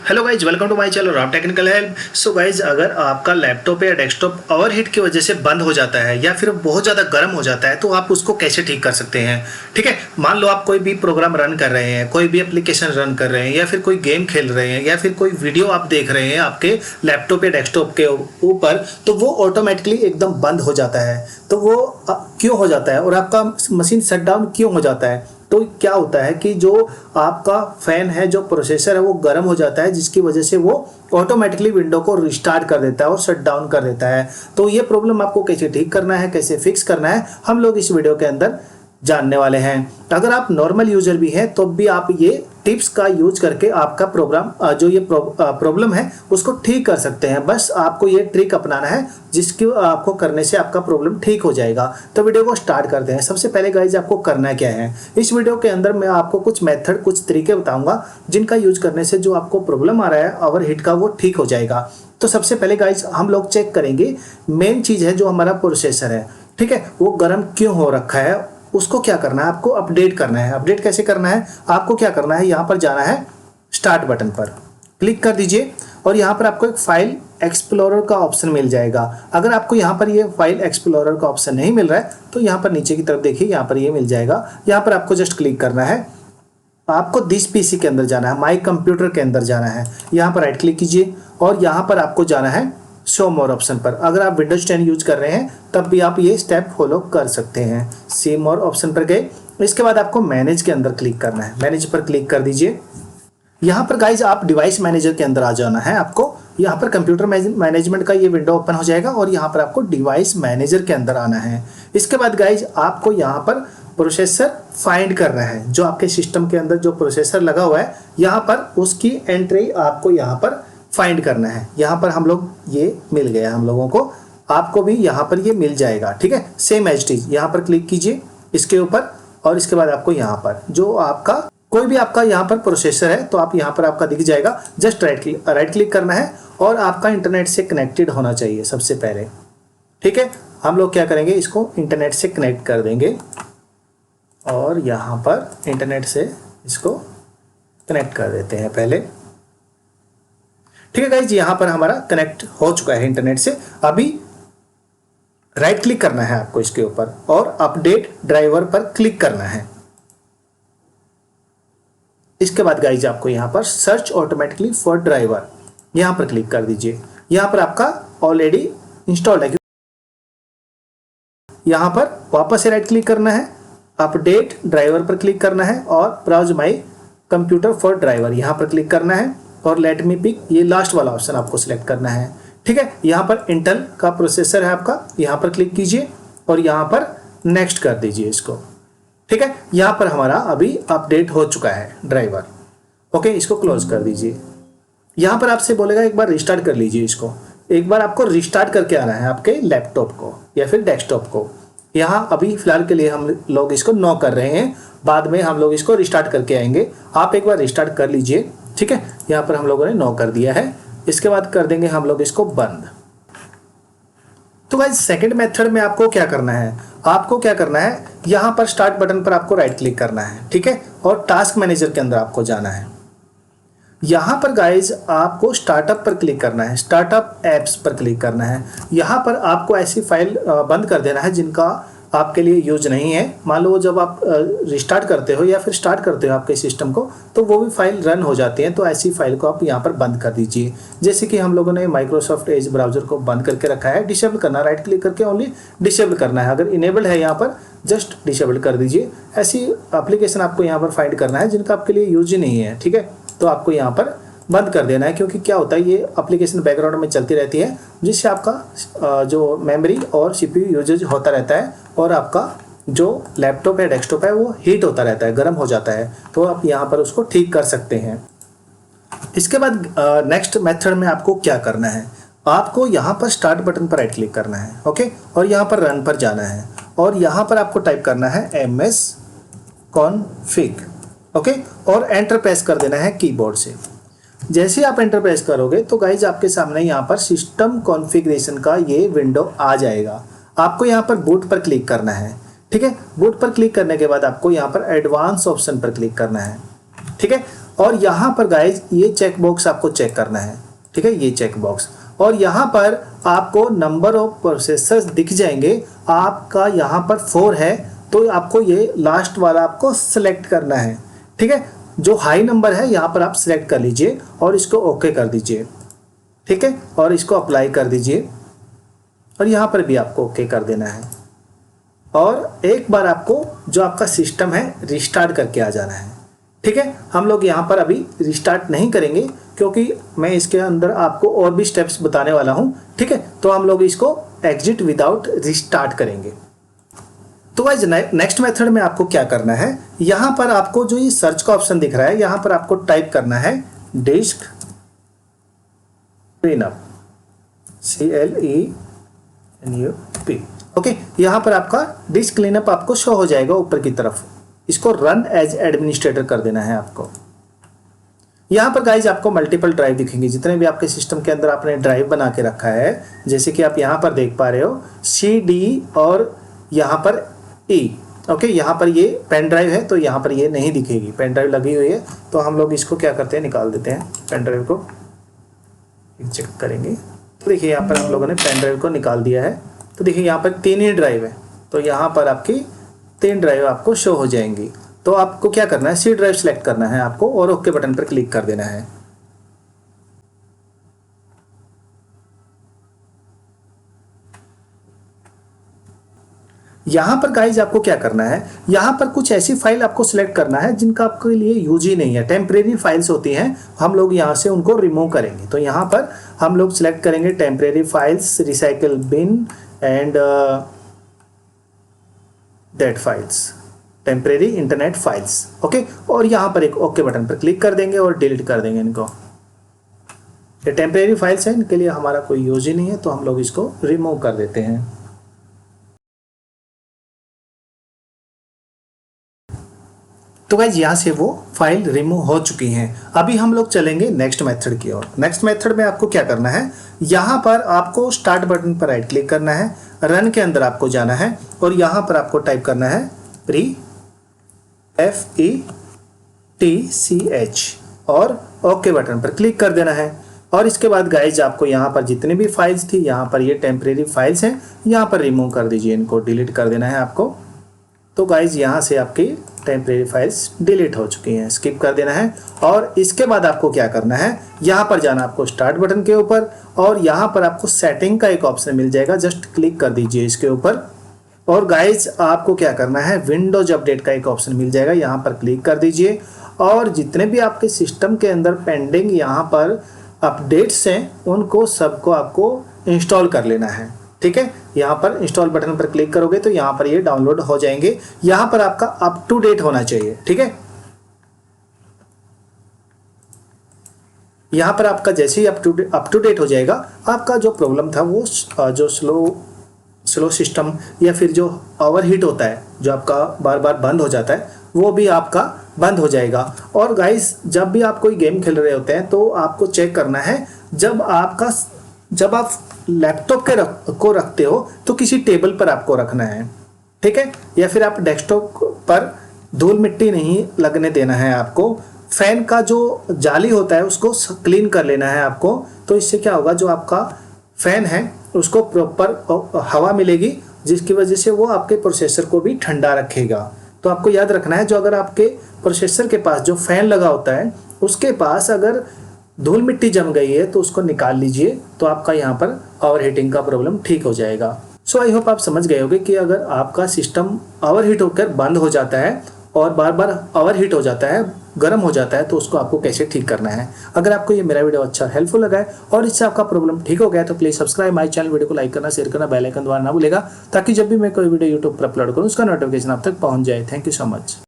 Hello guys, welcome to my channel Ram technical help. So guys, अगर आपका laptop या desktop overheat की वजह से बंद हो जाता है या फिर बहुत ज़्यादा गर्म हो जाता है तो आप उसको कैसे ठीक कर सकते हैं। ठीक है, मान लो आप कोई भी प्रोग्राम रन कर रहे हैं, कोई भी एप्लीकेशन रन कर रहे हैं या फिर कोई गेम खेल रहे हैं या फिर कोई वीडियो आप देख रहे हैं आपके लैपटॉप या डेस्कटॉप के ऊपर, तो वो ऑटोमेटिकली एकदम बंद हो जाता है। तो वो क्यों हो जाता है और आपका मशीन शट डाउन क्यों हो जाता है? तो क्या होता है कि जो आपका फैन है, जो प्रोसेसर है, वो गर्म हो जाता है, जिसकी वजह से वो ऑटोमेटिकली विंडो को रिस्टार्ट कर देता है और शट डाउन कर देता है। तो ये प्रॉब्लम आपको कैसे ठीक करना है, कैसे फिक्स करना है, हम लोग इस वीडियो के अंदर जानने वाले हैं। अगर आप नॉर्मल यूजर भी हैं तो भी आप ये टिप्स का यूज करके आपका प्रोग्राम जो ये प्रॉब्लम है उसको ठीक कर सकते हैं। बस आपको ये ट्रिक अपनाना है जिसकी आपको करने से आपका प्रॉब्लम ठीक हो जाएगा। तो वीडियो को स्टार्ट करते हैं। सबसे पहले गाइज आपको करना क्या है, इस वीडियो के अंदर मैं आपको कुछ मेथड, कुछ तरीके बताऊंगा जिनका यूज करने से जो आपको प्रॉब्लम आ रहा है ओवरहीट का, वो ठीक हो जाएगा। तो सबसे पहले गाइज हम लोग चेक करेंगे, मेन चीज है जो हमारा प्रोसेसर है, ठीक है, वो गर्म क्यों हो रखा है, उसको क्या करना है, आपको अपडेट करना है। अपडेट कैसे करना है, आपको क्या करना है, यहाँ पर जाना है, स्टार्ट बटन पर क्लिक कर दीजिए और यहाँ पर आपको एक फाइल एक्सप्लोरर का ऑप्शन मिल जाएगा। अगर आपको यहाँ पर ये फाइल एक्सप्लोरर का ऑप्शन नहीं मिल रहा है तो यहाँ पर नीचे की तरफ देखिए, यहाँ पर ये मिल जाएगा। यहाँ पर आपको जस्ट क्लिक करना है, आपको दिस पीसी के अंदर जाना है, माई कंप्यूटर के अंदर जाना है। यहाँ पर राइट क्लिक कीजिए और यहाँ पर आपको जाना है शो मोर ऑप्शन पर। अगर आप विंडोज 10 यूज कर रहे हैं तब भी आप ये स्टेप फॉलो कर सकते हैं। सी मोर ऑप्शन पर गए, इसके बाद आपको मैनेज के अंदर क्लिक करना है। मैनेज पर क्लिक कर दीजिए। यहाँ पर गाइज आप डिवाइस मैनेजर के अंदर आ जाना है। आपको यहाँ पर कंप्यूटर मैनेजमेंट का ये विंडो ओपन हो जाएगा और यहाँ पर आपको डिवाइस मैनेजर के अंदर आना है। इसके बाद गाइज आपको यहाँ पर प्रोसेसर फाइंड करना है। जो आपके सिस्टम के अंदर जो प्रोसेसर लगा हुआ है, यहाँ पर उसकी एंट्री आपको यहाँ पर फाइंड करना है। यहाँ पर हम लोग ये मिल गया हम लोगों को, आपको भी यहाँ पर ये मिल जाएगा। ठीक है, सेम एज इट इज। यहाँ पर क्लिक कीजिए इसके ऊपर और इसके बाद आपको यहाँ पर जो आपका कोई भी आपका यहाँ पर प्रोसेसर है तो आप यहाँ पर आपका दिख जाएगा। जस्ट राइट क्लिक करना है और आपका इंटरनेट से कनेक्टेड होना चाहिए सबसे पहले। ठीक है, हम लोग क्या करेंगे, इसको इंटरनेट से कनेक्ट कर देंगे और यहाँ पर इंटरनेट से इसको कनेक्ट कर देते हैं पहले। ठीक है गाइज, यहाँ पर हमारा कनेक्ट हो चुका है इंटरनेट से। अभी राइट क्लिक करना है आपको इसके ऊपर और अपडेट ड्राइवर पर क्लिक करना है। इसके बाद गाइज आपको यहाँ पर सर्च ऑटोमेटिकली फॉर ड्राइवर, यहाँ पर क्लिक कर दीजिए। यहाँ पर आपका ऑलरेडी इंस्टॉल्ड है। यहाँ पर वापस से राइट क्लिक करना है, अपडेट ड्राइवर पर क्लिक करना है और browse my computer for driver, यहाँ पर क्लिक करना है और लेट मी पिक, ये लास्ट वाला ऑप्शन आपको सिलेक्ट करना है। ठीक है, यहाँ पर इंटेल का प्रोसेसर है आपका, यहाँ पर क्लिक कीजिए और यहाँ पर नेक्स्ट कर दीजिए इसको। ठीक है, यहाँ पर हमारा अभी अपडेट हो चुका है ड्राइवर। ओके, इसको क्लोज कर दीजिए। यहाँ पर आपसे बोलेगा एक बार रिस्टार्ट कर लीजिए इसको। एक बार आपको रिस्टार्ट करके आना है आपके लैपटॉप को या फिर डेस्कटॉप को। यहाँ अभी फिलहाल के लिए हम लोग इसको नो कर रहे हैं, बाद में हम लोग इसको रिस्टार्ट करके आएंगे। आप एक बार रिस्टार्ट कर लीजिए। ठीक है, यहाँ पर हम लोगों ने नो कर दिया है। इसके बाद कर देंगे हम लोग इसको बंद। तो गाइस सेकंड मेथड में आपको क्या करना है, आपको क्या करना है, यहाँ पर स्टार्ट बटन पर आपको राइट क्लिक करना है। ठीक है, और टास्क मैनेजर के अंदर आपको जाना है। यहाँ पर गाइज आपको स्टार्टअप पर क्लिक करना है, स्टार्टअप एप्स पर क्लिक करना है। यहाँ पर आपको ऐसी फाइल बंद कर देना है जिनका आपके लिए यूज नहीं है। मान लो जब आप रिस्टार्ट करते हो या फिर स्टार्ट करते हो आपके सिस्टम को तो वो भी फाइल रन हो जाती है, तो ऐसी फाइल को आप यहाँ पर बंद कर दीजिए। जैसे कि हम लोगों ने माइक्रोसॉफ्ट एज ब्राउजर को बंद करके रखा है। डिसेबल करना, राइट क्लिक करके ओनली डिसेबल करना है। अगर इनेबल्ड है यहाँ पर जस्ट डिसेबल कर दीजिए। ऐसी एप्लीकेशन आपको यहाँ पर फाइंड करना है जिनका आपके लिए यूज ही नहीं है। ठीक है, तो आपको यहाँ पर बंद कर देना है, क्योंकि क्या होता है ये एप्लीकेशन बैकग्राउंड में चलती रहती है जिससे आपका जो मेमोरी और सीपीयू यूजेज होता रहता है और आपका जो लैपटॉप या डेस्कटॉप है वो हीट होता रहता है, गर्म हो जाता है। तो आप यहाँ पर उसको ठीक कर सकते हैं। इसके बाद नेक्स्ट मेथड में आपको क्या करना है, आपको यहाँ पर स्टार्ट बटन पर राइट क्लिक करना है। ओके, और यहाँ पर रन पर जाना है और यहाँ पर आपको टाइप करना है ms config। ओके, और एंटर प्रेस कर देना है कीबोर्ड से। जैसे आप एंटर प्रेस करोगे तो गाइज आपके सामने यहाँ पर सिस्टम कॉन्फ़िगरेशन का ये विंडो आ जाएगा। आपको यहाँ पर बूट पर क्लिक करना है। ठीक है, बूट पर क्लिक करने के बाद आपको यहाँ पर एडवांस ऑप्शन पर क्लिक करना है। ठीक है, और यहाँ पर गाइज ये चेक बॉक्स आपको चेक करना है, ठीक है, ये चेक बॉक्स। और यहाँ पर आपको नंबर ऑफ प्रोसेसर्स दिख जाएंगे, आपका यहाँ पर 4 है तो आपको ये लास्ट वाला आपको सेलेक्ट करना है, ठीक है। जो हाई नंबर है यहाँ पर आप सिलेक्ट कर लीजिए और इसको ओके कर दीजिए, ठीक है, और इसको अप्लाई कर दीजिए और यहाँ पर भी आपको ओके कर देना है। और एक बार आपको जो आपका सिस्टम है रिस्टार्ट करके आ जाना है, ठीक है। हम लोग यहाँ पर अभी रिस्टार्ट नहीं करेंगे क्योंकि मैं इसके अंदर आपको और भी स्टेप्स बताने वाला हूँ, ठीक है। तो हम लोग इसको एग्जिट विदाउट रिस्टार्ट करेंगे। तो गाइस नेक्स्ट मेथड में आपको क्या करना है, यहाँ पर आपको जो ये सर्च का ऑप्शन दिख रहा है यहाँ पर आपको टाइप करना है डिस्क क्लीनअप, CLENUP, ओके। यहाँ पर आपका डिस्क क्लीनअप आपको शो हो जाएगा ऊपर की तरफ, इसको रन एज एडमिनिस्ट्रेटर कर देना है आपको। यहाँ पर गाइज आपको मल्टीपल ड्राइव दिखेंगे, जितने भी आपके सिस्टम के अंदर आपने ड्राइव बना के रखा है, जैसे कि आप यहाँ पर देख पा रहे हो CD और यहाँ पर E, ओके। यहाँ पर ये पेन ड्राइव है तो यहाँ पर ये नहीं दिखेगी, पेन ड्राइव लगी हुई है तो हम लोग इसको क्या करते हैं, निकाल देते हैं पेन ड्राइव को, चेक करेंगे तो देखिए यहाँ पर हम लोगों ने पेन ड्राइव को निकाल दिया है। तो देखिए यहाँ पर 3 ही ड्राइव है तो यहाँ पर आपकी 3 ड्राइव आपको शो हो जाएंगी। तो आपको क्या करना है, C ड्राइव सेलेक्ट करना है आपको और ओके बटन पर क्लिक कर देना है। यहाँ पर गाइज आपको क्या करना है, यहाँ पर कुछ ऐसी फाइल आपको सिलेक्ट करना है जिनका आपके लिए यूज ही नहीं है, टेम्परेरी फाइल्स होती हैं, हम लोग यहाँ से उनको रिमूव करेंगे। तो यहाँ पर हम लोग सिलेक्ट करेंगे temporary files, recycle bin and that files, temporary internet files, okay. और यहाँ पर एक ओके बटन पर क्लिक कर देंगे और डिलीट कर देंगे इनको। ये टेम्परेरी फाइल्स हैं, इनके लिए हमारा कोई यूज ही नहीं है तो हम लोग इसको रिमूव कर देते हैं। तो गाइज यहाँ से वो फाइल रिमूव हो चुकी हैं। अभी हम लोग चलेंगे नेक्स्ट मेथड की ओर। नेक्स्ट मेथड में आपको क्या करना है, यहाँ पर आपको स्टार्ट बटन पर राइट क्लिक करना है, रन के अंदर आपको जाना है और यहाँ पर आपको टाइप करना है FETCH और ओके बटन पर क्लिक कर देना है। और इसके बाद गाइज आपको यहाँ पर जितनी भी फाइल्स थी, यहाँ पर ये टेम्परेरी फाइल्स हैं, यहाँ पर रिमूव कर दीजिए, इनको डिलीट कर देना है आपको। तो गाइज यहाँ से आपकी टेम्परेरी फाइल्स डिलीट हो चुकी हैं, स्किप कर देना है। और इसके बाद आपको क्या करना है, यहाँ पर जाना आपको स्टार्ट बटन के ऊपर और यहाँ पर आपको सेटिंग का एक ऑप्शन मिल जाएगा, जस्ट क्लिक कर दीजिए इसके ऊपर। और गाइज आपको क्या करना है, विंडोज अपडेट का एक ऑप्शन मिल जाएगा, यहाँ पर क्लिक कर दीजिए और जितने भी आपके सिस्टम के अंदर पेंडिंग यहाँ पर अपडेट्स हैं उनको सबको आपको इंस्टॉल कर लेना है, ठीक है। यहाँ पर इंस्टॉल बटन पर क्लिक करोगे तो यहाँ पर ये डाउनलोड हो जाएंगे। यहाँ पर आपका अप टू डेट होना चाहिए, ठीक है। यहाँ पर आपका जैसे ही अप टू डेट हो जाएगा, आपका जो प्रॉब्लम था वो जो स्लो सिस्टम या फिर जो ओवरहीट होता है, जो आपका बार बार बंद हो जाता है, वो भी आपका बंद हो जाएगा। और गाइस जब भी आप कोई गेम खेल रहे होते हैं तो आपको चेक करना है, जब आप लैपटॉप को रखते हो तो किसी टेबल पर आपको रखना है, ठीक है, या फिर आप डेस्कटॉप पर धूल मिट्टी नहीं लगने देना है आपको। फैन का जो जाली होता है उसको क्लीन कर लेना है आपको। तो इससे क्या होगा, जो आपका फैन है उसको प्रॉपर हवा मिलेगी, जिसकी वजह से वो आपके प्रोसेसर को भी ठंडा रखेगा। तो आपको याद रखना है, जो अगर आपके प्रोसेसर के पास जो फैन लगा होता है उसके पास अगर धूल मिट्टी जम गई है तो उसको निकाल लीजिए, तो आपका यहाँ पर ओवरहीटिंग का प्रॉब्लम ठीक हो जाएगा। सो आई होप आप समझ गए होंगे कि अगर आपका सिस्टम ओवरहीट होकर बंद हो जाता है और बार बार ओवरहीट हो जाता है, गर्म हो जाता है, तो उसको आपको कैसे ठीक करना है। अगर आपको ये मेरा वीडियो अच्छा हेल्पफुल लगा है और इससे आपका प्रॉब्लम ठीक हो गया तो please subscribe my channel, video को लाइक करना, शेयर करना, बेल आइकन दबाना ना भूलेगा, ताकि जब भी मैं कोई वीडियो यूट्यूब पर अपलोड करूँ उसका नोटिफिकेशन आप तक पहुँच जाए। Thank you so much.